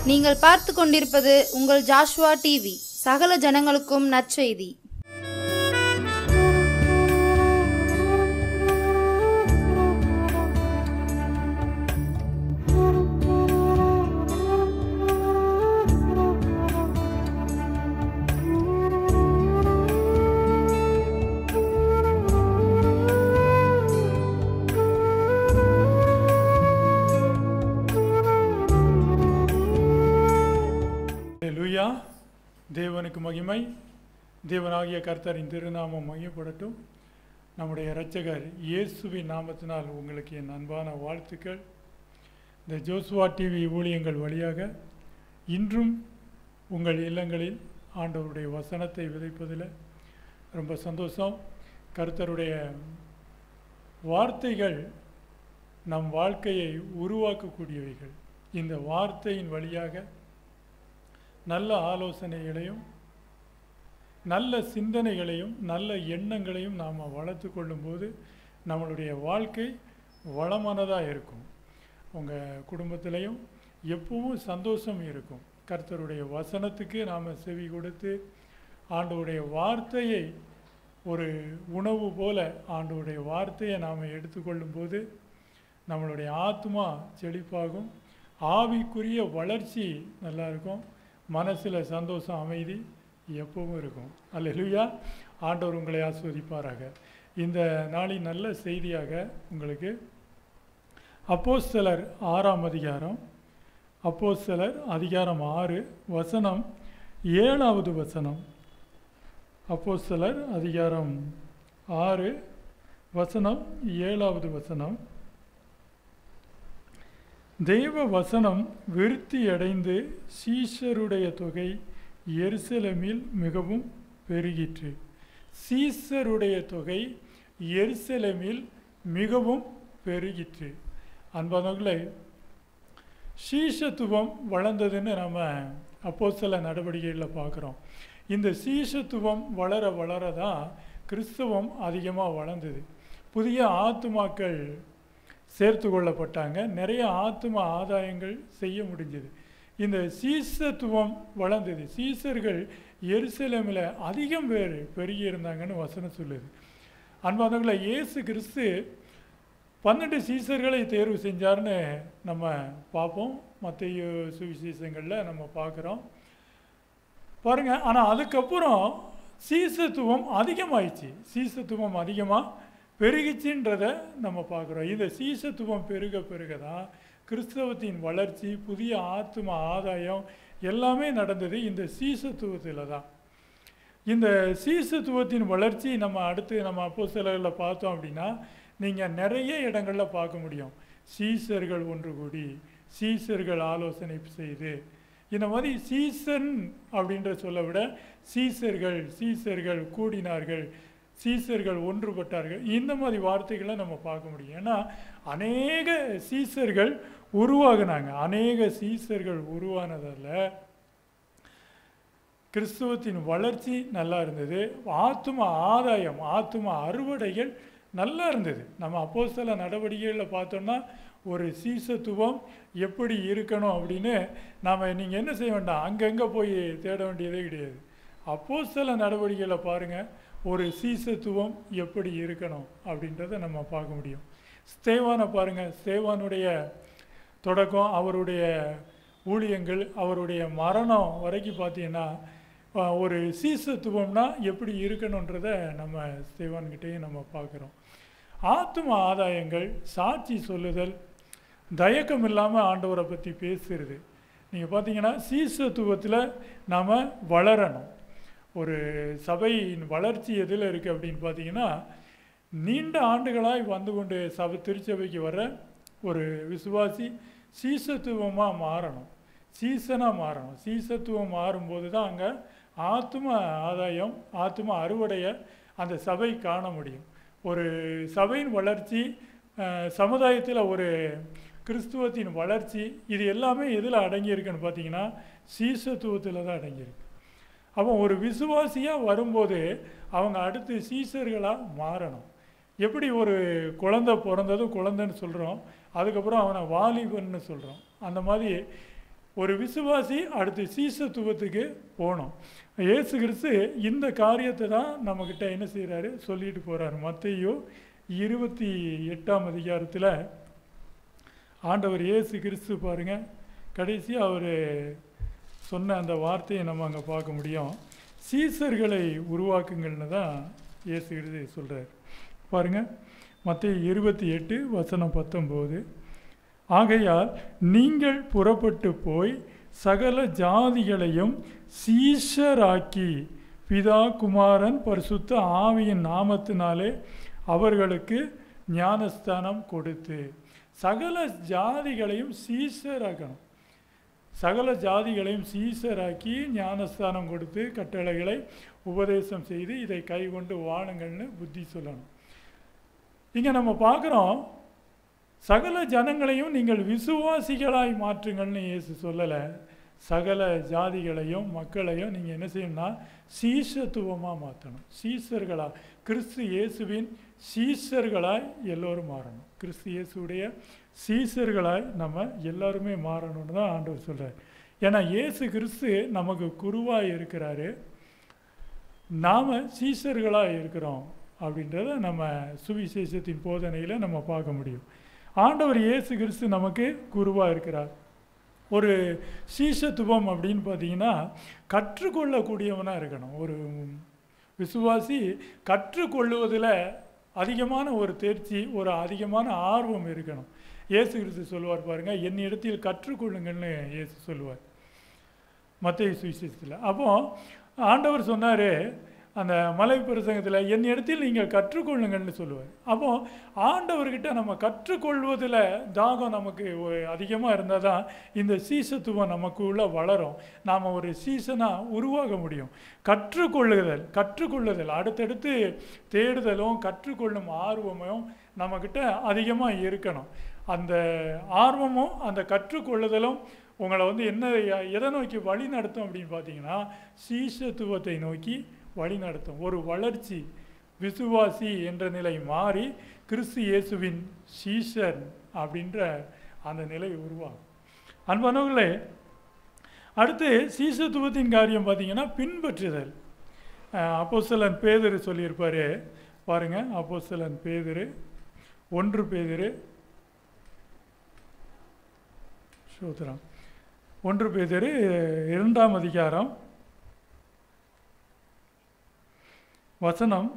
நீங்கள் பார்த்து கொண்டிருப்பது உங்கள் ஜாஷ்வா டிவி. சகல ஜனங்களுக்கும் நற்செய்தி. லூயா, தேவனுக்கு மகிமை. தேவனாகிய கர்த்தரின் திருநாமம் மகிமைப்படட்டும். நம்முடைய இரட்சகர் இயேசுவின் நாமத்தினால் உங்களுக்கு என் அன்பான வாழ்த்துக்கள். இந்த ஜோசுவா டிவி ஊழியங்கள் வழியாக இன்றும் உங்கள் இல்லங்களில் ஆண்டவருடைய வசனத்தை விதைப்பதில் ரொம்ப சந்தோஷம். கர்த்தருடைய வார்த்தைகள் நம் வாழ்க்கையை உருவாக்கக்கூடியவைகள். இந்த வார்த்தையின் வழியாக நல்ல ஆலோசனைகளையும் நல்ல சிந்தனைகளையும் நல்ல எண்ணங்களையும் நாம் வளர்த்து கொள்ளும்போது நம்மளுடைய வாழ்க்கை வளமானதாக இருக்கும். உங்கள் குடும்பத்திலையும் எப்பவும் சந்தோஷம் இருக்கும். கர்த்தருடைய வசனத்துக்கு நாம் செவி கொடுத்து ஆண்டவருடைய வார்த்தையை ஒரு உணவு போல ஆண்டவருடைய வார்த்தையை நாம் எடுத்துக்கொள்ளும்போது நம்மளுடைய ஆத்மா செழிப்பாகும், ஆவிக்குரிய வளர்ச்சி நல்லா இருக்கும், மனசில் சந்தோஷம் அமைதி எப்பவும் இருக்கும். அல்லேலூயா. ஆண்டவர் உங்களை ஆசீர்வதிப்பாராக. இந்த நாளின் நல்ல செய்தியாக உங்களுக்கு அப்போஸ்தலர் 6ஆம் அதிகாரம், அப்போஸ்தலர் அதிகாரம் 6 வசனம் 7வது வசனம். அப்போஸ்தலர் அதிகாரம் 6 வசனம் 7வது வசனம். தெய்வ வசனம் விருத்தி அடைந்து சீஷருடைய தொகை எருசலேமில் மிகவும் பெருகிற்று. சீஷருடைய தொகை எருசலேமில் மிகவும் பெருகிற்று. அன்பானவர்களே, சீஷத்துவம் வளர்ந்ததுன்னு நம்ம அப்போஸ்தல நடவடிக்கைகளில் பார்க்குறோம். இந்த சீஷத்துவம் வளர வளர தான் கிறிஸ்தவம் அதிகமாக வளர்ந்தது. புதிய ஆத்துமாக்கள் சேர்த்து கொள்ளப்பட்டாங்க. நிறைய ஆத்தும ஆதாயங்கள் செய்ய முடிஞ்சது. இந்த சீஷத்துவம் வளர்ந்தது. சீஷர்கள் எருசலேமில் அதிகம் பேர் பெருகி இருந்தாங்கன்னு வசனம் சொல்லுது. அன்பானவர்களை, இயேசு கிறிஸ்து 12 சீஷர்களை தேர்வு செஞ்சார்னு நம்ம பார்ப்போம். மத்தேயு சுவிசேஷங்களில் நம்ம பார்க்குறோம் பாருங்க. ஆனால் அதுக்கப்புறம் சீஷத்துவம் அதிகமாயிடுச்சு. சீஷத்துவம் அதிகமாக பெருகிச்சின்றதை நம்ம பார்க்குறோம். இந்த சீஷத்துவம் பெருக பெருக தான் கிறிஸ்தவத்தின் வளர்ச்சி, புதிய ஆத்தும ஆதாயம் எல்லாமே நடந்தது இந்த சீஷத்துவத்தில் தான். இந்த சீஷத்துவத்தின் வளர்ச்சி நம்ம அடுத்து நம்ம அப்போஸ்தலர்களில் பார்த்தோம் அப்படின்னா நீங்கள் நிறைய இடங்களில் பார்க்க முடியும். சீஷர்கள் ஒன்று கூடி, சீஷர்கள் ஆலோசனை செய்து, இந்த மாதிரி சீசன் அப்படின்ற சொல்ல விட சீஷர்கள் கூடினார்கள், சீஷர்கள் ஒன்றுபட்டார்கள், இந்த மாதிரி வார்த்தைகளை நம்ம பார்க்க முடியும். ஏன்னா அநேக சீஷர்கள் உருவாகினாங்க. அநேக சீஷர்கள் உருவானதால் கிறிஸ்துவத்தின் வளர்ச்சி நல்லா இருந்தது. ஆத்தும ஆதாயம், ஆத்தும அறுவடைகள் நல்லா இருந்தது. நம்ம அப்போஸ்தல நடவடிக்கைகளில் பார்த்தோம்னா ஒரு சீஷத்துவம் எப்படி இருக்கணும் அப்படின்னு நீங்கள் என்ன செய்ய வேண்டாம், அங்கங்கே போய் தேட வேண்டியதே கிடையாது. அப்போஸ்தல நடவடிக்கையில் பாருங்கள், ஒரு சீஷத்துவம் எப்படி இருக்கணும் அப்படின்றத நம்ம பார்க்க முடியும். ஸ்தேவானை பாருங்கள். ஸ்தேவானுடைய தொடக்கம், அவருடைய ஊழியங்கள், அவருடைய மரணம் வரைக்கும் பார்த்தீங்கன்னா ஒரு சீஷத்துவம்னா எப்படி இருக்கணுன்றதை நம்ம ஸ்தேவான்கிட்டையும் நம்ம பார்க்குறோம். ஆத்தும ஆதாயங்கள், சாட்சி சொல்லுதல், தயக்கம் இல்லாமல் ஆண்டவரை பற்றி பேசுகிறது. நீங்கள் பார்த்தீங்கன்னா சீஷத்துவத்தில் நாம் வளரணும். ஒரு சபையின் வளர்ச்சி எதில் இருக்குது அப்படின்னு பார்த்தீங்கன்னா, நீண்ட ஆண்டுகளாய் வந்து கொண்டு திருச்சபைக்கு வர ஒரு விசுவாசி சீஷத்துவமாக மாறணும், சீசனாக மாறணும். சீஷத்துவம் மாறும்போது தான் அங்கே ஆத்தும ஆதாயம், ஆத்தும அறுவடையை அந்த சபை காண முடியும். ஒரு சபையின் வளர்ச்சி, சமுதாயத்தில் ஒரு கிறிஸ்துவத்தின் வளர்ச்சி, இது எல்லாமே எதில் அடங்கியிருக்குன்னு பார்த்தீங்கன்னா சீஷத்துவத்தில் தான் அடங்கியிருக்கு. அப்போ ஒரு விசுவாசியாக வரும்போது அவங்க அடுத்து சீஷர்களாக மாறணும். எப்படி ஒரு குழந்தை பிறந்ததும் குழந்தைன்னு சொல்கிறோம், அதுக்கப்புறம் அவனை வாலிபன்னு சொல்கிறோம், அந்த மாதிரி ஒரு விசுவாசி அடுத்து சீசத்துவத்துக்கு போகணும். இயேசு கிறிஸ்து இந்த காரியத்தை தான் நம்மக்கிட்ட என்ன செய்கிறாரு, சொல்லிட்டு போகிறாரு. மத்தேயு 28ஆம் அதிகாரத்தில் ஆண்டவர் இயேசு கிறிஸ்து பாருங்கள், கடைசியாக அவர் சொன்ன அந்த வார்த்தையை நம்ம அங்கே பார்க்க முடியும். சீசர்களை உருவாக்குங்கள்னு தான் இயேசு கிறிஸ்து சொல்கிறார். பாருங்கள், மத்தேயு 28:19. ஆகையால் நீங்கள் புறப்பட்டு போய் சகல ஜாதிகளையும் சீஷராக்கி பிதா குமாரன் பரிசுத்த ஆவியின் நாமத்தினாலே அவர்களுக்கு ஞானஸ்தானம் கொடுத்து. சகல ஜாதிகளையும் சீஷராக்கணும். சகல ஜாதிகளையும் சீஷராக்கி ஞானஸ்தானம் கொடுத்து கட்டளைகளை உபதேசம் செய்து இதை கைக்கொண்டு வாழுங்கள்னு புத்தி சொல்லணும். இங்கே நம்ம பார்க்குறோம், சகல ஜனங்களையும் நீங்கள் விசுவாசிகளாய் மாற்றுங்கள்னு இயேசு சொல்லலை. சகல ஜாதிகளையும் மக்களையும் நீங்கள் என்ன செய்யணும்னா சீஷத்துவமாக மாற்றணும். சீஷர்களாக, கிறிஸ்து இயேசுவின் சீஷர்களாய் எல்லோரும் மாறணும். கிறிஸ்து இயேசுடைய சீஷர்களாய் நம்ம எல்லாருமே மாறணும்னு தான் ஆண்டவர் சொல்கிறார். ஏன்னா இயேசு கிறிஸ்து நமக்கு குருவாக இருக்கிறாரு, நாம் சீஷர்களாக இருக்கிறோம் அப்படின்றத நம்ம சுவிசேஷத்தின் போதனையில் நம்ம பார்க்க முடியும். ஆண்டவர் இயேசு கிறிஸ்து நமக்கு குருவாக இருக்கிறார். ஒரு சீஷத்துவம் அப்படின்னு பார்த்தீங்கன்னா கற்றுக்கொள்ளக்கூடியவனாக இருக்கணும். ஒரு விசுவாசி கற்றுக்கொள்ளுவதில் அதிகமான ஒரு தேர்ச்சி, ஒரு அதிகமான ஆர்வம் இருக்கணும். இயேசு கிறிஸ்து சொல்லுவார் பாருங்கள், என்னிடத்தில் கற்றுக்கொள்ளுங்கள்னு இயேசு சொல்லுவார் மத்தேயு சுவிசேஷத்தில். அப்போ ஆண்டவர் சொன்னார் அந்த மலை பிரசங்கத்தில், என் இடத்தில் நீங்கள் கற்றுக்கொள்ளுங்கள்னு சொல்லுவார். அப்போ ஆண்டவர்கிட்ட நம்ம கற்றுக்கொள்வதில் தாகம் நமக்கு அதிகமாக இருந்தால் தான் இந்த சீசத்துவம் நமக்குள்ளே வளரும். நாம் ஒரு சீசனாக உருவாக முடியும். கற்றுக்கொள்ளுதல் அடுத்தடுத்து தேடுதலும் கற்றுக்கொள்ளும் ஆர்வமும் நம்மக்கிட்ட அதிகமாக இருக்கணும். அந்த ஆர்வமும் அந்த கற்றுக்கொள்ளுதலும் உங்களை எதை நோக்கி வழி நடத்தும் அப்படின்னு பார்த்தீங்கன்னா சீசத்துவத்தை நோக்கி வழி நடத்தும். ஒரு வளர்ச்சி, விசுவாசி என்ற நிலை மாறி கிறிஸ்து இயேசுவின் சீஷர் அப்படின்ற அந்த நிலை உருவாகும். அன்பானவர்களே, அடுத்து சீஷத்துவத்தின் காரியம் பார்த்தீங்கன்னா பின்பற்றுதல். அப்போஸ்தலன் பேதுரு சொல்லியிருப்பார் பாருங்கள். அப்போஸ்தலன் பேதுரு 1 பேதுரு 2ஆம் அதிகாரம் வசனம்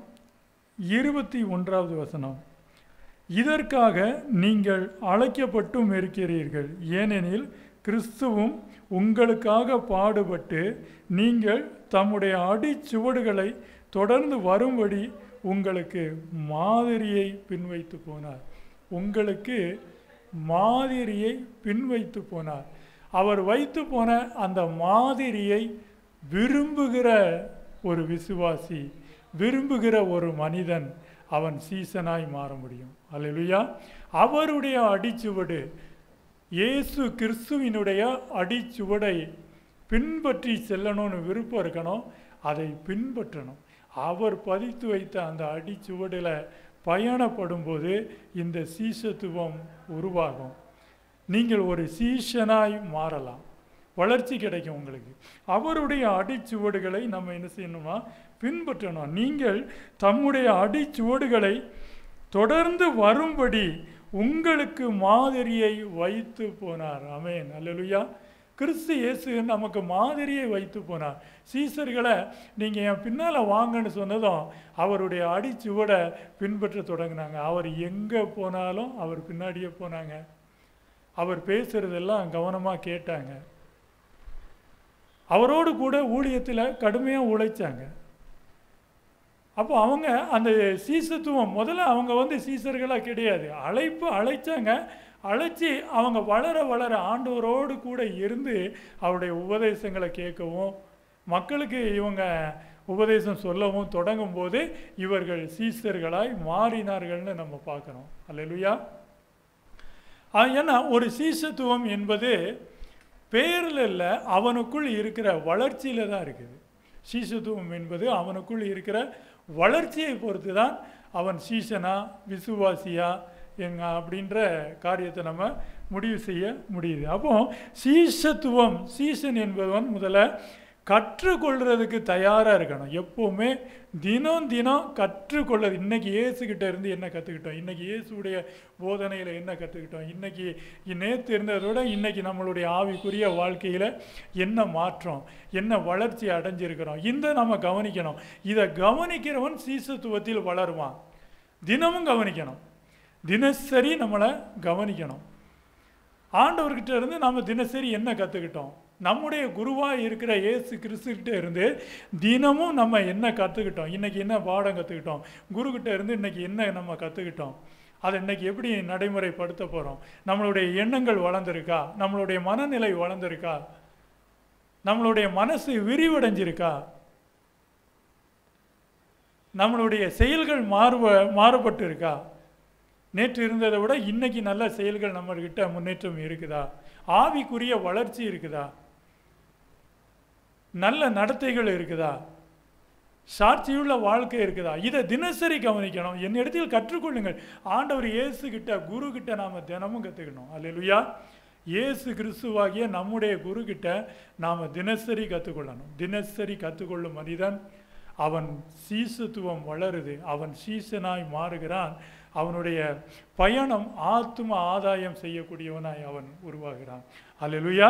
21வது வசனம். இதற்காக நீங்கள் அழைக்கப்பட்டும் இருக்கிறீர்கள், ஏனெனில் கிறிஸ்துவும் உங்களுக்காக பாடுபட்டு நீங்கள் தம்முடைய அடிச்சுவடுகளை தொடர்ந்து வரும்படி உங்களுக்கு மாதிரியை பின்வைத்து போனார். உங்களுக்கு மாதிரியை பின்வைத்து போனார். அவர் வைத்து போன அந்த மாதிரியை விரும்புகிற ஒரு விசுவாசி, விரும்புகிற ஒரு மனிதன் அவன் சீசனாய் மாற முடியும். அல்லேலூயா. அவருடைய அடிச்சுவடு, இயேசு கிறிஸ்துவினுடைய அடிச்சுவடை பின்பற்றி செல்லணும்னு விருப்பம் இருக்கணும். அதை பின்பற்றணும். அவர் பதித்து வைத்த அந்த அடிச்சுவடில் பயணப்படும்போது இந்த சீஷத்துவம் உருவாகும். நீங்கள் ஒரு சீஷனாய் மாறலாம், வளர்ச்சி கிடைக்கும் உங்களுக்கு. அவருடைய அடிச்சுவடுகளை நம்ம என்ன செய்யணும்னா பின்பற்றணும். நீங்கள் தம்முடைய அடிச்சுவடுகளை தொடர்ந்து வரும்படி உங்களுக்கு மாதிரியை வைத்து போனார். ஆமென், அல்லேலூயா. கிறிஸ்து இயேசு நமக்கு மாதிரியை வைத்து போனார். சீசர்களை நீங்கள் என் பின்னால் வாங்கன்னு சொன்னதும் அவருடைய அடிச்சுவடை பின்பற்ற தொடங்கினாங்க. அவர் எங்கே போனாலும் அவர் பின்னாடியே போனாங்க. அவர் பேசுகிறதெல்லாம் கவனமாக கேட்டாங்க. அவரோடு கூட ஊழியத்தில் கடுமையாக உழைச்சாங்க. அப்போ அவங்க அந்த சீசத்துவம் முதல்ல அவங்க சீசர்களாக கிடையாது, அழைச்சாங்க. அழைச்சி அவங்க வளர வளர ஆண்டவரோடு கூட இருந்து அவருடைய உபதேசங்களை கேட்கவும் மக்களுக்கு இவங்க உபதேசம் சொல்லவும் தொடங்கும் போது இவர்கள் சீசர்களாய் மாறினார்கள்னு நம்ம பார்க்குறோம். அல்லேலூயா. ஏன்னா ஒரு சீசத்துவம் என்பது பேரில் இல்லை, அவனுக்குள் இருக்கிற வளர்ச்சியில் தான் இருக்குது. சீசத்துவம் என்பது அவனுக்குள் இருக்கிற வளர்ச்சியை பொறுத்து தான் அவன் சீசனா விசுவாசியா அப்படின்ற காரியத்தை நம்ம முடிவு செய்ய முடியுது. அப்போ சீஷத்துவம், சீசன் என்பவன் முதல்ல கற்றுக்கொள்கிறதுக்கு தயாராக இருக்கணும். எப்போவுமே தினம் தினம் கற்றுக்கொள்ள, இன்றைக்கி இயேசுக்கிட்ட இருந்து என்ன கற்றுக்கிட்டோம், இன்றைக்கி இயேசுடைய போதனையில் என்ன கற்றுக்கிட்டோம், இன்றைக்கி நேற்று இருந்ததை விட இன்றைக்கி நம்மளுடைய ஆவிக்குரிய வாழ்க்கையில் என்ன மாற்றம், என்ன வளர்ச்சி அடைஞ்சிருக்கிறோம், இந்த நம்ம கவனிக்கணும். இதை கவனிக்கிறவன் சீசத்துவத்தில் வளருவான். தினமும் கவனிக்கணும், தினசரி நம்மளை கவனிக்கணும். ஆண்டவர்கிட்ட இருந்து நாம் தினசரி என்ன கற்றுக்கிட்டோம், நம்முடைய குருவாக இருக்கிற இயேசு கிறிஸ்துக்கிட்ட இருந்து தினமும் நம்ம என்ன கற்றுக்கிட்டோம், இன்றைக்கி என்ன பாடம் கற்றுக்கிட்டோம், குருக்கிட்ட இருந்து இன்றைக்கி என்ன நம்ம கற்றுக்கிட்டோம், அதை இன்றைக்கி எப்படி நடைமுறைப்படுத்த போகிறோம், நம்மளுடைய எண்ணங்கள் வளர்ந்துருக்கா, நம்மளுடைய மனநிலை வளர்ந்துருக்கா, நம்மளுடைய மனசு விரிவடைஞ்சிருக்கா, நம்மளுடைய செயல்கள் மாறுபட்டு இருக்கா, நேற்று இருந்ததை விட இன்றைக்கி நல்ல செயல்கள் நம்மகிட்ட முன்னேற்றம் இருக்குதா, ஆவிக்குரிய வளர்ச்சி இருக்குதா, நல்ல நடத்தைகள் இருக்குதா, சாட்சியுள்ள வாழ்க்கை இருக்குதா, இதை தினசரி கவனிக்கணும். என்னிடத்தில் கற்றுக்கொள்ளுங்கள். ஆண்டவர் இயேசு கிட்ட, குரு கிட்ட நாம் தினமும் கற்றுக்கணும். அல்லேலூயா. இயேசு கிறிஸ்துவாகிய நம்முடைய குரு கிட்ட நாம் தினசரி கற்றுக்கொள்ளணும். தினசரி கற்றுக்கொள்ளும் மனிதன் அவன் சீசத்துவம் வளருது, அவன் சீசனாய் மாறுகிறான். அவனுடைய பயணம் ஆத்தும ஆதாயம் செய்யக்கூடியவனாய் அவன் உருவாகிறான். அல்லேலூயா.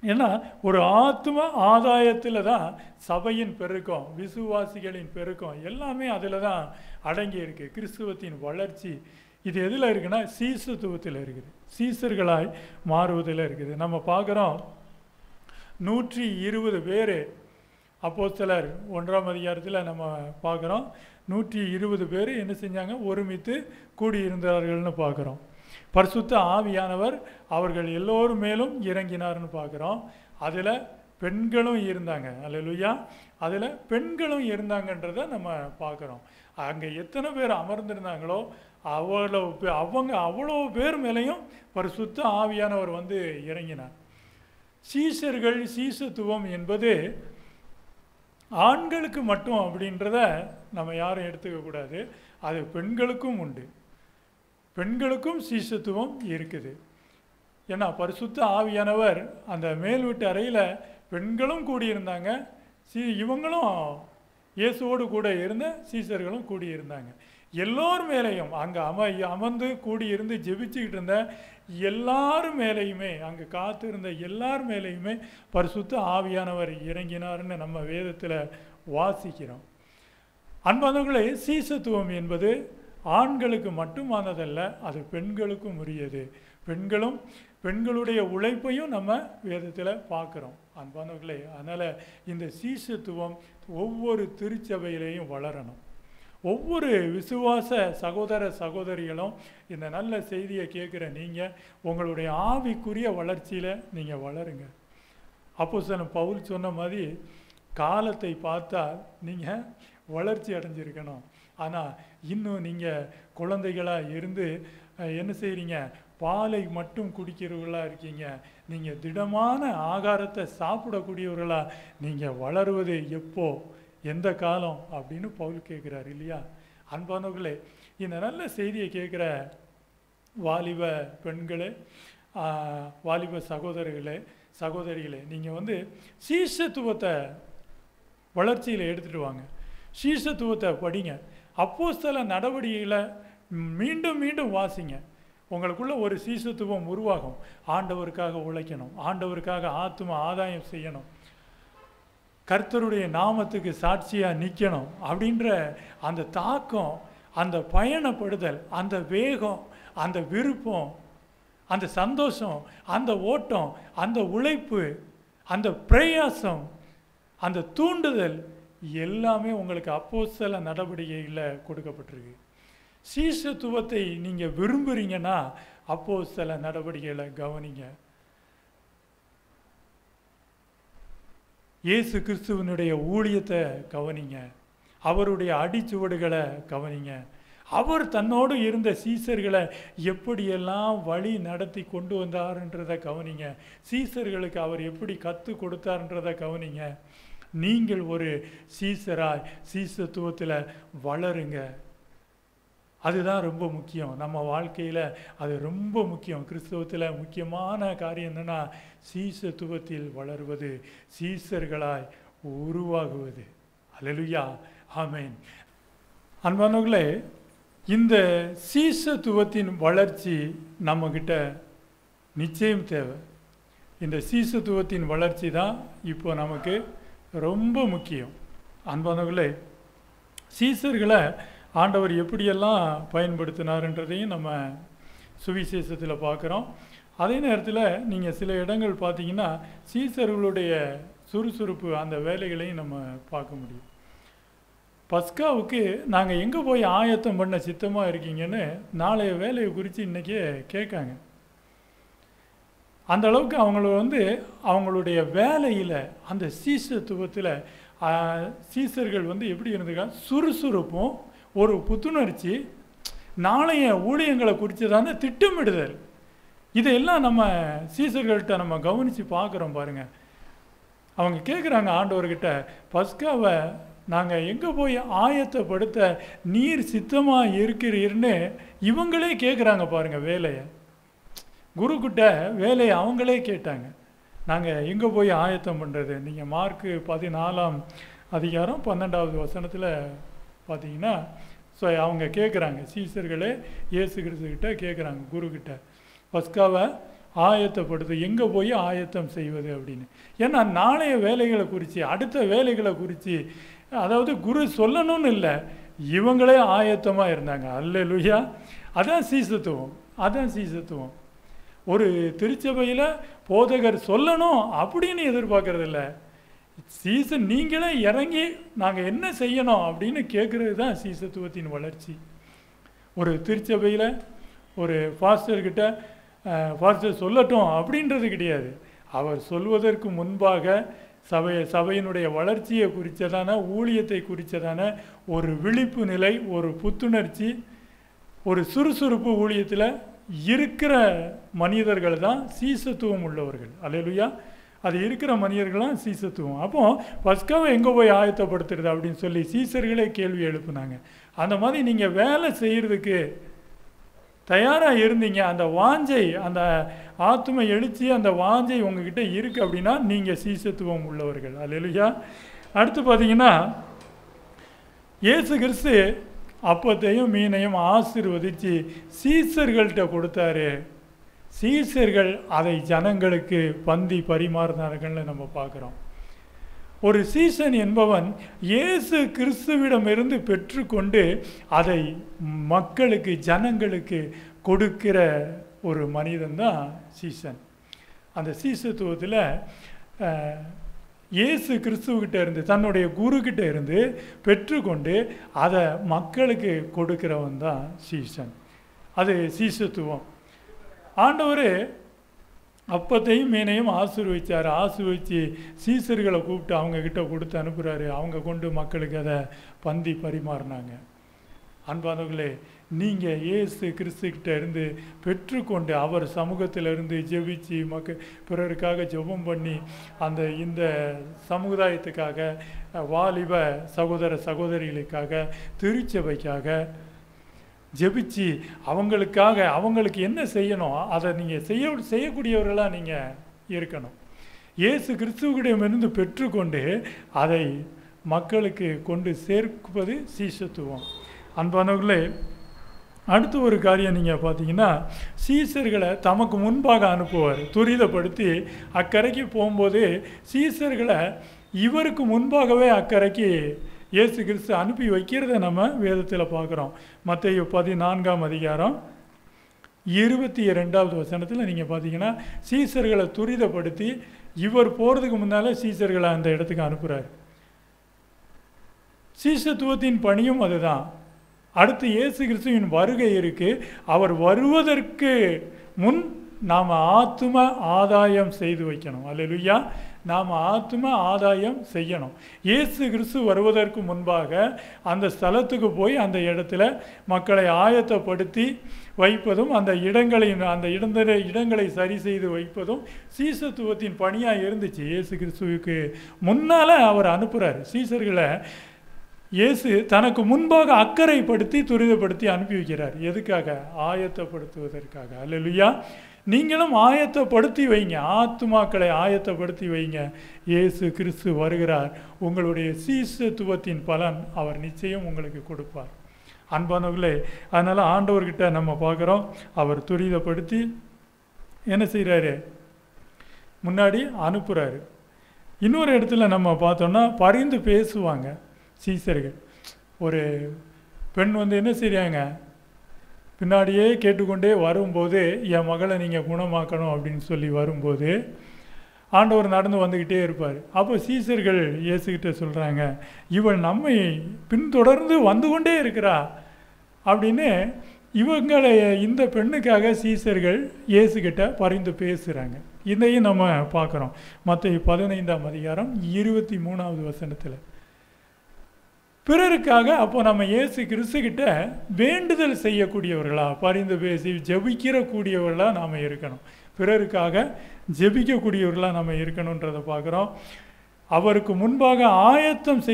ஏன்னா ஒரு ஆத்தும ஆதாயத்தில் தான் சபையின் பெருக்கம், விசுவாசிகளின் பெருக்கம் எல்லாமே அதில் தான் அடங்கி இருக்குது. கிறிஸ்துவத்தின் வளர்ச்சி இது எதில் இருக்குன்னா சீசத்துவத்தில் இருக்குது, சீசர்களாய் மாறுவதில் இருக்குது. நம்ம பார்க்குறோம் 120 பேர் அப்போஸ்தலர் 1ஆம் அதிகாரத்தில் நம்ம பார்க்குறோம். 120 பேர் என்ன செஞ்சாங்க, ஒருமித்து கூடியிருந்தார்கள்னு பார்க்குறோம். பரிசுத்த ஆவியானவர் அவர்கள் எல்லோரும் மேலும் இறங்கினார்னு பார்க்குறோம். அதில் பெண்களும் இருந்தாங்க. அல்லேலூயா. அதில் பெண்களும் இருந்தாங்கன்றதை நம்ம பார்க்குறோம். அங்கே எத்தனை பேர் அமர்ந்திருந்தாங்களோ அவ்வளோ பேர் மேலேயும் பரிசுத்த ஆவியானவர் வந்து இறங்கினார். சீஷர்கள், சீசத்துவம் என்பது ஆண்களுக்கு மட்டும் அப்படின்றத நம்ம யாரும் எடுத்துக்கக்கூடாது. அது பெண்களுக்கும் உண்டு, பெண்களுக்கும் சீசத்துவம் இருக்குது. ஏன்னா பரிசுத்த ஆவியானவர் அந்த மேல் வீட்டு அறையில் பெண்களும் கூடியிருந்தாங்க, இவங்களும் இயேசுவோடு கூட இருந்த சீசர்களும் கூடியிருந்தாங்க. எல்லோர் மேலேயும் அங்கே அமர்ந்து கூடியிருந்து ஜெபிச்சுக்கிட்டு இருந்த எல்லாரும் மேலேயுமே, அங்கே காத்திருந்த எல்லார் மேலேயுமே பரிசுத்த ஆவியானவர் இறங்கினார்னு நம்ம வேதத்தில் வாசிக்கிறோம். அன்பானவர்களே, சீசத்துவம் என்பது ஆண்களுக்கு மட்டுமானதல்ல, அது பெண்களுக்கும் உரியது. பெண்களுடைய உழைப்பையும் நம்ம வேதத்தில் பார்க்குறோம். அன்பானவர்களே, அதனால் இந்த சீசத்துவம் ஒவ்வொரு திருச்சபையிலையும் வளரணும். ஒவ்வொரு விசுவாச சகோதர சகோதரிகளும் இந்த நல்ல செய்தியை கேட்குற நீங்கள் உங்களுடைய ஆவிக்குரிய வளர்ச்சியில் நீங்கள் வளருங்க. அப்போஸ்தலன் பவுல் சொன்ன மாதிரி காலத்தை பார்த்தா நீங்கள் வளர்ச்சி அடைஞ்சிருக்கணும். ஆனால் இன்னும் நீங்கள் குழந்தைகளாக இருந்து என்ன செய்கிறீங்க, பாலை மட்டும் குடிக்கிறவர்களாக இருக்கீங்க. நீங்கள் திடமான ஆகாரத்தை சாப்பிடக்கூடியவர்களாக நீங்கள் வளருவது எப்போ, எந்த காலம் அப்படின்னு பவுல் கேட்குறாரு இல்லையா? அன்பானவர்களே, இந்த நல்ல செய்தியை கேட்குற வாலிப பெண்களே, வாலிப சகோதரிகளே, நீங்கள் வந்து சீசத்துவத்தை வளர்ச்சியில் எடுத்துகிட்டு வாங்க. சீசத்துவத்தை படிங்க. அப்போஸ்தல நடவடிக்கைகளை மீண்டும் மீண்டும் வாசிங்க. உங்களுக்குள்ள ஒரு சீசத்துவம் உருவாகும். ஆண்டவருக்காக உழைக்கணும், ஆண்டவருக்காக ஆத்தும ஆதாயம் செய்யணும், கர்த்தருடைய நாமத்துக்கு சாட்சியாக நிற்கணும் அப்படின்ற அந்த தாக்கம், அந்த பயணப்படுதல், அந்த வேகம், அந்த விருப்பம், அந்த சந்தோஷம், அந்த ஓட்டம், அந்த உழைப்பு, அந்த பிரயாசம், அந்த தூண்டுதல் எல்லாமே உங்களுக்கு அப்போஸ்தல நடவடிக்கையில் கொடுக்கப்பட்டிருக்கு. சீசத்துவத்தை நீங்கள் விரும்புகிறீங்கன்னா அப்போஸ்தல நடவடிக்கைகளை கவனிங்க. இயேசு கிறிஸ்துவனுடைய ஊழியத்தை கவனிங்க, அவருடைய அடிச்சுவடுகளை கவனிங்க. அவர் தன்னோடு இருந்த சீசர்களை எப்படியெல்லாம் வழி நடத்தி கொண்டு வந்தார்ன்றதை கவனிங்க. சீசர்களுக்கு அவர் எப்படி கற்றுக் கொடுத்தார்ன்றதை கவனிங்க. நீங்கள் ஒரு சீசராய் சீசத்துவத்தில் வளருங்க. அதுதான் ரொம்ப முக்கியம். நம்ம வாழ்க்கையில் அது ரொம்ப முக்கியம். கிறிஸ்தவத்தில் முக்கியமான காரியம் என்னென்னா சீசத்துவத்தில் வளர்வது, சீசர்களாய் உருவாகுவது. அல்லேலூயா, ஆமென். அன்பானவர்களே, இந்த சீசத்துவத்தின் வளர்ச்சி நம்மக்கிட்ட நிச்சயம் தேவை. இந்த சீசத்துவத்தின் வளர்ச்சி தான் இப்போ நமக்கு ரொம்ப முக்கியம். அன்பானவர்களே, சீசர்களை ஆண்டவர் எப்படியெல்லாம் பயன்படுத்தினார்ன்றதையும் நம்ம சுவிசேஷத்தில் பார்க்குறோம். அதே நேரத்தில் நீங்கள் சில இடங்கள் பார்த்தீங்கன்னா சீசர்களுடைய சுறுசுறுப்பு, அந்த வேலைகளையும் நம்ம பார்க்க முடியும். பஸ்காவுக்கு நாங்கள் எங்கே போய் ஆயத்தம் பண்ண சித்தமாக இருக்கீங்கன்னு நாளைய வேலையை குறித்து இன்றைக்கே கேட்காங்க. அந்த அளவுக்கு அவங்களுடைய வேலையில், அந்த சீசத்துவத்தில் சீசர்கள் எப்படி இருந்திருக்காங்க, சுறுசுறுப்பும் ஒரு புத்துணர்ச்சி, நாளைய ஊழியங்களை குறித்ததான திட்டமிடுதல், இதையெல்லாம் நம்ம சீசர்கள்ட்ட நம்ம கவனித்து பார்க்குறோம் பாருங்கள். அவங்க கேட்குறாங்க ஆண்டவர்கிட்ட, பஸ்காவை நாங்கள் எங்கே போய் ஆயத்தப்படுத்த நீர் சித்தமாக இருக்கிறீர்னு இவங்களே கேட்குறாங்க பாருங்கள். வேலையை குருக்கிட்ட வேலையை அவங்களே கேட்டாங்க. நாங்கள் எங்கே போய் ஆயத்தம் பண்ணுறது? நீங்கள் மார்க்கு 14ஆம் அதிகாரம் 12வது வசனத்தில் பார்த்தீங்கன்னா அவங்க கேட்குறாங்க, சீசர்களே இயேசு கிறிஸ்துக்கிட்ட கேட்குறாங்க, குருக்கிட்ட, பஸ்காவை ஆயத்தப்படுத்து எங்கே போய் ஆயத்தம் செய்வது அப்படின்னு. ஏன்னா நாளைய வேலைகளை குறித்து, அடுத்த வேலைகளை குறித்து, அதாவது குரு சொல்லணும்னு இல்லை, இவங்களே ஆயத்தமாக இருந்தாங்க. அல்லேலூயா, அதான் சீசத்துவம், அதான் சீசத்துவம். ஒரு திருச்சபையில் போதகர் சொல்லணும் அப்படின்னு எதிர்பார்க்கறதில்ல, சீசன் நீங்களே இறங்கி நாங்கள் என்ன செய்யணும் அப்படின்னு கேட்குறது தான் சீசத்துவத்தின் வளர்ச்சி. ஒரு திருச்சபையில் ஒரு பாஸ்டர்கிட்ட பாஸ்டர் சொல்லட்டும் அப்படின்றது கிடையாது. அவர் சொல்வதற்கு முன்பாக சபையினுடைய வளர்ச்சியை குறித்ததான, ஊழியத்தை குறித்ததான ஒரு விழிப்பு நிலை, ஒரு புத்துணர்ச்சி, ஒரு சுறுசுறுப்பு ஊழியத்தில் இருக்கிற மனிதர்கள் தான் சீசத்துவம் உள்ளவர்கள். அல்லேலூயா, அது இருக்கிற மனிதர்கள்லாம் சீசத்துவம். அப்போ பஸ்காவை எங்கே போய் ஆயத்தப்படுத்துறது அப்படின்னு சொல்லி சீசர்களே கேள்வி எழுப்புனாங்க. அந்த மாதிரி நீங்கள் வேலை செய்கிறதுக்கு தயாராக இருந்தீங்க, அந்த வாஞ்சை, அந்த ஆத்தும எழுச்சி, அந்த வாஞ்சை உங்ககிட்ட இருக்குது அப்படின்னா நீங்கள் சீசத்துவம் உள்ளவர்கள். அல்லேலூயா. அடுத்து பார்த்தீங்கன்னா இயேசு கிறிஸ்து அப்பத்தையும் மீனையும் ஆசீர்வதித்து சீசர்கள்ட்ட கொடுத்தாரு. சீசர்கள் அதை ஜனங்களுக்கு பந்தி பரிமாறினார்கள்னு நம்ம பார்க்குறோம். ஒரு சீசன் என்பவன் இயேசு கிறிஸ்துவிடமிருந்து பெற்றுக்கொண்டு அதை மக்களுக்கு, ஜனங்களுக்கு கொடுக்கிற ஒரு மனிதன் தான் சீசன். அந்த சீசத்துவத்தில் இயேசு கிறிஸ்துவக்கிட்ட இருந்து, தன்னுடைய குருக்கிட்ட இருந்து பெற்றுக்கொண்டு அதை மக்களுக்கு கொடுக்கிறவன் தான் சீசன். அது சீசத்துவம். ஆண்டவர் அப்பத்தையும் மீனையும் ஆசீர்வதிச்சார். ஆசீர்வதித்து சீசர்களை கூப்பிட்டு அவங்கக்கிட்ட கொடுத்து அனுப்புகிறாரு. அவங்க கொண்டு மக்களுக்கு அதை பந்தி பரிமாறினாங்க. அன்பானவர்களே, நீங்கள் இயேசு கிறிஸ்துக்கிட்ட இருந்து பெற்றுக்கொண்டு அவர் சமூகத்திலிருந்து ஜெபிச்சு பிறருக்காக ஜெபம் பண்ணி இந்த சமுதாயத்துக்காக, வாலிப சகோதர சகோதரிகளுக்காக, திருச்சபைக்காக ஜெபிச்சு அவங்களுக்காக, அவங்களுக்கு என்ன செய்யணும் அதை நீங்கள் செய்யக்கூடியவர்களாக நீங்கள் இருக்கணும். இயேசு கிறிஸ்துவிடமிருந்து பெற்றுக்கொண்டு அதை மக்களுக்கு கொண்டு சேர்ப்பது சீசத்துவம். அன்பானவர்களே, அடுத்து ஒரு காரியம் நீங்கள் பார்த்தீங்கன்னா, சீசர்களை தமக்கு முன்பாக அனுப்புவார். துரிதப்படுத்தி அக்கறைக்கு போகும்போது சீசர்களை இவருக்கு முன்பாகவே அக்கறைக்கு இயேசு கிறிஸ்து அனுப்பி வைக்கிறத நம்ம வேதத்தில் பார்க்குறோம். மத்தேயு 14ஆம் அதிகாரம் 22வது வசனத்தில் நீங்கள் பார்த்தீங்கன்னா சீசர்களை துரிதப்படுத்தி இவர் போகிறதுக்கு முன்னால் சீசர்களை அந்த இடத்துக்கு அனுப்புகிறார். சீசத்துவத்தின் பணியும் அதுதான். அடுத்து இயேசு கிறிஸ்துவின் வருகை இருக்குது. அவர் வருவதற்கு முன் நாம் ஆத்தும ஆதாயம் செய்து வைக்கணும். அல்லேலூயா, நாம் ஆத்தும ஆதாயம் செய்யணும். இயேசு கிறிஸ்து வருவதற்கு முன்பாக அந்த ஸ்தலத்துக்கு போய் அந்த இடத்துல மக்களை ஆயத்தப்படுத்தி வைப்பதும், அந்த இடங்களை சரி செய்து வைப்பதும் சீசத்துவத்தின் பணியாக இருந்துச்சு. இயேசு கிறிஸ்துவுக்கு முன்னால் அவர் அனுப்புகிறார். சீசர்களை இயேசு தனக்கு முன்பாக அக்கறைப்படுத்தி துரிதப்படுத்தி அனுப்பி வைக்கிறார். எதுக்காக? ஆயத்தப்படுத்துவதற்காக. அல்லேலூயா. நீங்களும் ஆயத்தப்படுத்தி வைங்க, ஆத்துமாக்களை ஆயத்தப்படுத்தி வைங்க. இயேசு கிறிஸ்து வருகிறார். உங்களுடைய சீசத்துவத்தின் பலன் அவர் நிச்சயம் உங்களுக்கு கொடுப்பார். அன்பானவர்களே, அதனால் ஆண்டவர்கிட்ட நம்ம பார்க்குறோம், அவர் துரிதப்படுத்தி என்ன செய்கிறாரு? முன்னாடி அனுப்புகிறாரு. இன்னொரு இடத்துல நம்ம பார்த்தோம்னா பரிந்து பேசுவாங்க சீசர்கள். ஒரு பெண் என்ன செய்கிறாங்க, பின்னாடியே கேட்டுக்கொண்டே வரும்போது, என் மகளை நீங்கள் குணமாக்கணும் அப்படின்னு சொல்லி வரும்போது ஆண்டவர் நடந்து வந்துக்கிட்டே இருப்பார். அப்போ சீசர்கள் இயேசுகிட்ட சொல்கிறாங்க, இவள் நம்மை பின்தொடர்ந்து வந்து கொண்டே இருக்கிறா அப்படின்னு இவங்களை, இந்த பெண்ணுக்காக சீசர்கள் இயேசுகிட்ட பரிந்து பேசுகிறாங்க. இதையும் நம்ம பார்க்குறோம் மத்தேயு 15ஆம் அதிகாரம் 23வது வசனத்தில். பிறருக்காக அப்போ நம்ம இயேசு கிறிஸ்துக்கிட்ட வேண்டுதல் செய்யக்கூடியவர்களா, பரிந்து பேசி ஜெபிக்கிற கூடியவர்களாக நாம் இருக்கணும். பிறருக்காக ஜெபிக்கக்கூடியவர்களாக நம்ம இருக்கணுன்றதை பார்க்குறோம். அவருக்கு முன்பாக ஆயத்தம்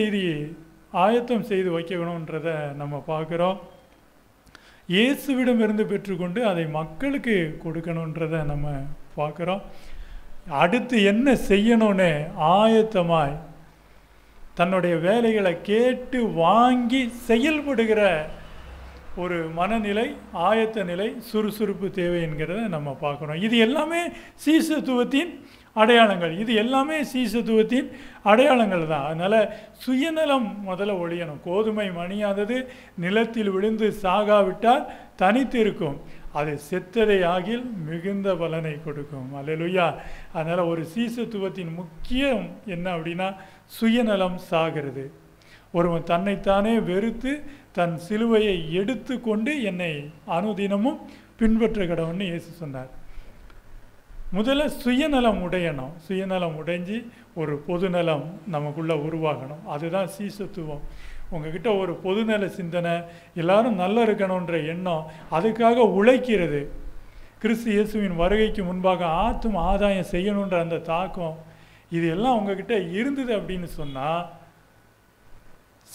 செய்து வைக்கணுன்றதை நம்ம பார்க்குறோம். இயேசுவிடமிருந்து பெற்றுக்கொண்டு அதை மக்களுக்கு கொடுக்கணுன்றதை நம்ம பார்க்குறோம். அடுத்து என்ன செய்யணும்னு ஆயத்தமாய் தன்னுடைய வேலைகளை கேட்டு வாங்கி செயல்படுகிற ஒரு மனநிலை, ஆயத்த நிலை, சுறுசுறுப்பு தேவை என்கிறத நம்ம பார்க்குறோம். இது எல்லாமே சீசத்துவத்தின் அடையாளங்கள். இது எல்லாமே சீசத்துவத்தின் அடையாளங்கள் தான். அதனால் சுயநலம் முதல்ல ஒழியணும். கோதுமை மணியானது நிலத்தில் விழுந்து சாகாவிட்டால் தனித்து இருக்கும், அது செத்ததை ஆகில் மிகுந்த பலனை கொடுக்கும். அல்லேலூயா. அதனால் ஒரு சீசத்துவத்தின் முக்கியம் என்ன அப்படின்னா, சுயநலம் சாகிறது. ஒருவன் தன்னைத்தானே வெறுத்து தன் சிலுவையை எடுத்து கொண்டு என்னை அனுதினமும் பின்பற்ற கடவுள்னு இயேசு சொன்னார். முதல்ல சுயநலம் உடையணும். சுயநலம் உடைஞ்சி ஒரு பொதுநலம் நமக்குள்ளே உருவாகணும். அதுதான் சீசத்துவம். உங்ககிட்ட ஒரு பொதுநல சிந்தனை, எல்லாரும் நல்லா இருக்கணுன்ற எண்ணம், அதுக்காக உழைக்கிறது, கிறிஸ்து இயேசுவின் வருகைக்கு முன்பாக ஆதாயம் செய்யணுன்ற அந்த தாக்கம், இது எல்லாம் உங்ககிட்ட இருந்தது அப்படின்னு சொன்னால்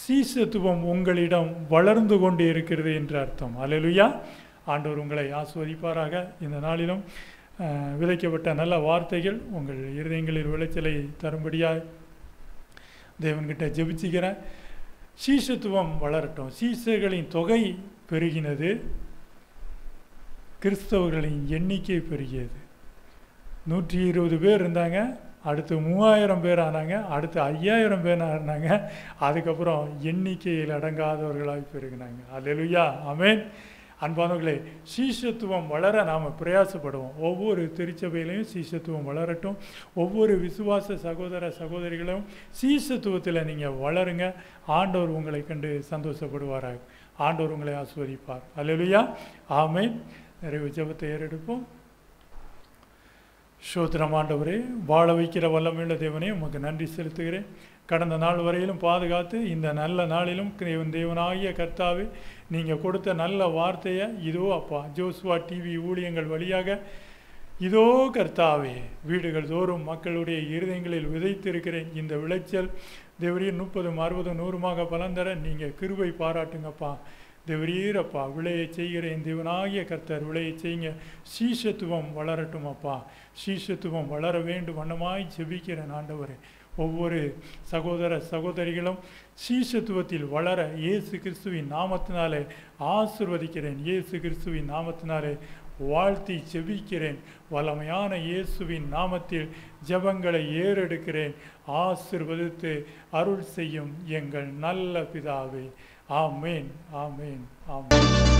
சீசத்துவம் உங்களிடம் வளர்ந்து கொண்டு இருக்கிறது என்று அர்த்தம். அல்லேலூயா. ஆண்டவர் உங்களை ஆசீர்வதிப்பாராக. இந்த நாளிலும் விதைக்கப்பட்ட நல்ல வார்த்தைகள் உங்கள் இருதயங்களில் விளைச்சலை தரும்படியாக தேவன்கிட்ட ஜெபிச்சுக்கிறேன். சீசத்துவம் வளரட்டும். சீசர்களின் தொகை பெருகினது, கிறிஸ்தவர்களின் எண்ணிக்கை பெருகியது. 120 பேர் இருந்தாங்க, அடுத்து 3000 பேர் ஆனாங்க, அடுத்து 5000 பேர் ஆனாங்க, அதுக்கப்புறம் எண்ணிக்கையில் அடங்காதவர்களாக பெருகினாங்க. அல்லேலூயா. ஆமென். அன்பானவர்களே, சீசத்துவம் வளர நாம் பிரயாசப்படுவோம். ஒவ்வொரு திருச்சபையிலையும் சீசத்துவம் வளரட்டும். ஒவ்வொரு விசுவாச சகோதர சகோதரிகளும் சீசத்துவத்தில் நீங்கள் வளருங்க. ஆண்டவர் உங்களை கண்டு சந்தோஷப்படுவாராக. ஆண்டவர் உங்களை ஆசீர்வதிப்பார். அல்லேலூயா. ஆமென். நிறைவு ஜெபத்தை ஏறெடுப்போம். ஸ்தோத்திரம் ஆண்டவரே, வாழ வைக்கிற வல்லமையுள்ள தேவனே, உமக்கு நன்றி செலுத்துகிறேன். கடந்த நாள் வரையிலும் பாதுகாத்து இந்த நல்ல நாளிலும் தேவனாகிய கர்த்தாவே, நீங்கள் கொடுத்த நல்ல வார்த்தையை இதோ அப்பா ஜோசுவா டிவி ஊழியங்கள் வழியாக இதோ கர்த்தாவே வீடுகள் தோறும் மக்களுடைய இருதயங்களில் விதைத்திருக்கிறேன். இந்த விளைச்சல் தேவரீர் 30, 60, 100மாக பலன் தர நீங்கள் கிருபை பாராட்டுங்கப்பா. தேவரீரப்பா, விளையை செய்கிறேன் தேவனாகிய கர்த்தர், விளையை செய்யுங்க. சீசத்துவம் வளரட்டும் அப்பா. சீசத்துவம் வளர வேண்டும் வண்ணமாய் ஜெபிக்கிறேன் ஆண்டவரே. ஒவ்வொரு சகோதர சகோதரிகளும் சீசத்துவத்தில் வளர இயேசு கிறிஸ்துவின் நாமத்தினாலே ஆசீர்வதிக்கிறேன். இயேசு கிறிஸ்துவின் நாமத்தினாலே வாழ்த்தி ஜெபிக்கிறேன். வல்லமையான இயேசுவின் நாமத்தில் ஜெபங்களை ஏறெடுக்கிறேன். ஆசீர்வதித்து அருள் செய்யும் எங்கள் நல்ல பிதாவே. ஆமேன், ஆமேன், ஆமேன்.